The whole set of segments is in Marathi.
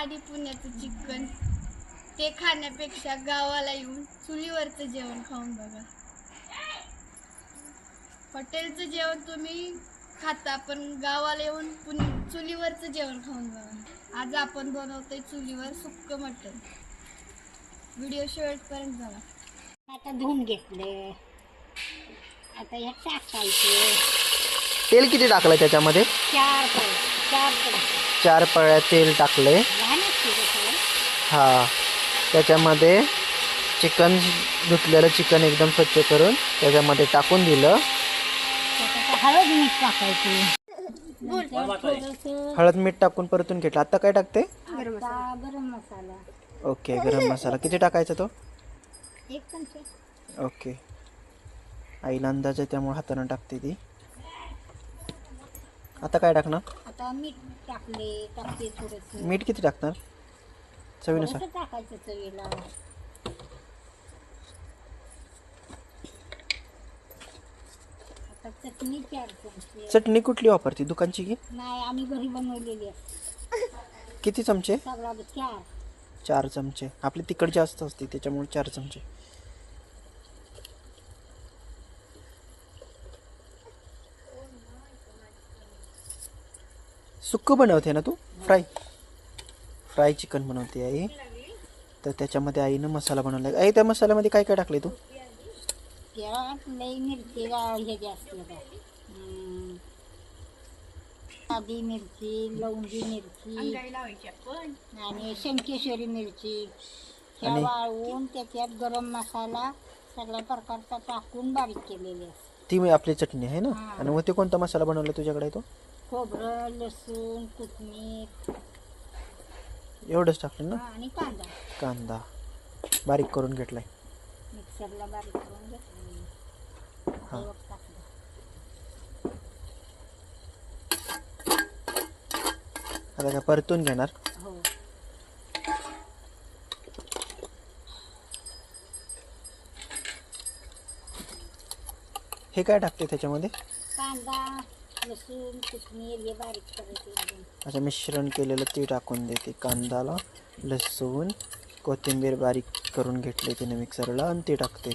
आणि पुण्याचं चिकन ते खाण्यापेक्षा गावाला येऊन चुलीवरचं जेवण खाऊन बघा. हॉटेलचं जेवण तुम्ही खाता, पण गावाला येऊन चुलीवरचं जेवण खाऊन बघा. आज आपण बनवतोय चुलीवर सुक्क मटण. व्हिडिओ शेवटपर्यंत बघा. आता धुवून घेतले, आता ह्यात टाकायचे. तेल किती टाकलंय त्याच्यामध्ये? 4 पळ्या तेल टाकले. हा, त्याच्यामध्ये चिकन धुतलेलं चिकन एकदम स्वच्छ करून त्याच्यामध्ये टाकून दिलं. हळद मीठ टाकायची. हळद मीठ टाकून परतून घेतलं. आता काय टाकते? गरम मसाला. ओके, गरम मसाला किती टाकायचा तो? 1 चमचा. ओके, आईला अंदाज आहे त्यामुळे हाताने टाकते ती. आता काय टाकणार? आता मीठ टाकते थोडंसं. मीठ किती टाकणार? चवीनुसार टाकायचं चवीला. आता चटणी 4 चमचे. चटणी कुठली वापरते, दुकानची की? नाही, आम्ही घरी बनवलेली आहे. किती चमचे? सगळा 4 चमचे. आपली तिखट जास्त असते त्याच्यामुळे 4 चमचे. सुक्क बनवते ना तू? फ्राय चिकन बनवते आई. तर त्याच्यामध्ये आईनं मसाला बनवला. आई, त्या मसाल्यामध्ये काय काय टाकले तू? लई मिरची ह्याची असते का, साधी मिरची, लवंगी मिरची आणि शंकेश्वरी मिरची ह्या वाळवून त्याच्यात गरम मसाला सगळ्या प्रकारचा टाकून बारीक केलेली असते. ती आपली चटणी आहे ना. आणि मग ते कोणता मसाला बनवला तुझ्याकडे? तो खोबरं, लसूण, कोथिंबीर एवढंच टाकलं ना. आणि कांदा बारीक करून घेतलाय. मिक्सरला बारीक करून घेतलं. हां, आता काय परतून घेणार? हो. हे काय टाकते त्याच्यामध्ये? कांदा, लसूण, कोथिंबीर हे बारीक करायचे एकदम. अच्छा, मिश्रण केलेलं ते टाकून देते. कांदाला लसूण कोथिंबीर बारीक करून घेतले तिने मिक्सरला आणि ते टाकते.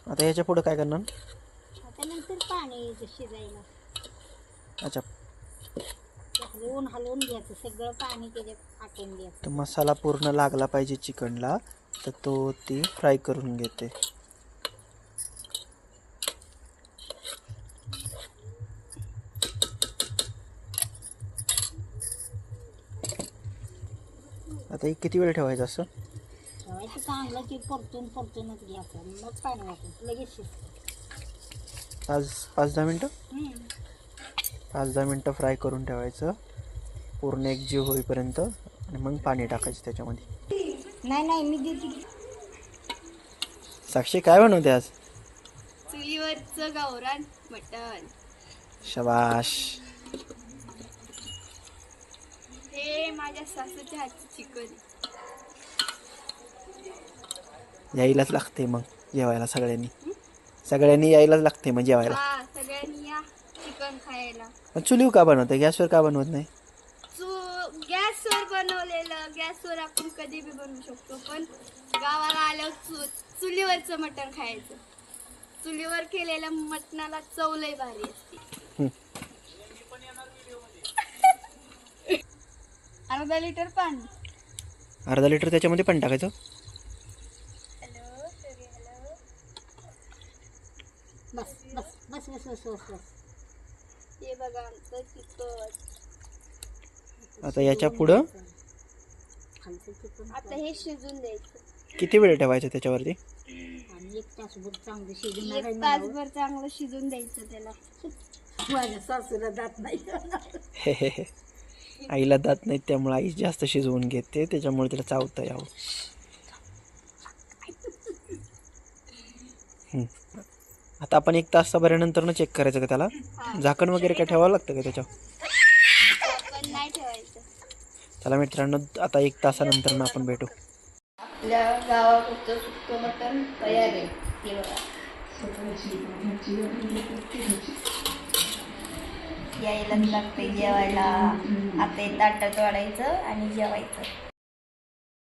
आता ह्याच्या पुढे काय करणार? आता नंतर पाणी शिजायला. अच्छा, हलवून घ्यायचं, सगळं पाणी त्याच्यात आटून द्यायचं. तर मसाला पूर्ण लागला पाहिजे चिकनला, तर तो ती फ्राय करून घेते. आता किती वेळ ठेवायचं असं? ठेवायचं चांगलं की परतूनच घ्यायचं, मग पाणी वाटून लगेच शिजतं. 5-10 मिनटं? 5-10 मिनटं फ्राय करून ठेवायचं पूर्ण एकजीव होईपर्यंत, आणि मग पाणी टाकायचं त्याच्यामध्ये. नाही मी देते. साक्षी, काय बनवते आज? चुलीवरचं गावरान मटण. शबाश. हे माझ्या सासूच्या हातचं चिकन. यायलाच लागते मग जेवायला. सगळ्यांनी यायलाच लागते मग जेवायला. हा, सगळ्यांनी या चिकन खायला. मग चुलीवर का बनवते, गॅसवर का बनवत नाही? गॅसवर बनवलेलं, गॅसवर आपण कधी बी बनवू शकतो, पण गावाला आल्यावर चुलीवरचं मटण खायचं. चुलीवर केलेल्या मटणाला चव लय भारी असते. अर्धा लिटर पाणी. अर्धा लिटर त्याच्यामध्ये पण टाकायचं? बस. हे बघा आमचं चिकन. आता याच्या पुढं आता हे शिजून द्यायचं. किती वेळ ठेवायचं त्याच्यावरती? आणि 1 तासभर चांगलं 1 तासभर चांगलं शिजून द्यायचं त्याला. माझ्या सासूला जात नाही. आईला दात नाहीत त्यामुळे आई जास्त शिजवून घेते, त्याच्यामुळे तिला चावता यावं. आता आपण 1 तासाभरानंतर चेक करायचं का त्याला? झाकण वगैरे काय ठेवावं लागतं का त्याच्यावर? झाकण नाही ठेवायचं. चला मित्रांनो, आता 1 तासानंतर आपण भेटू. आपल्या गावाकडचं सुक्क मटण तयार आहे. हे बघा. यायलाच लागते जेवायला. आता ताटात वाढायचं आणि जेवायचं.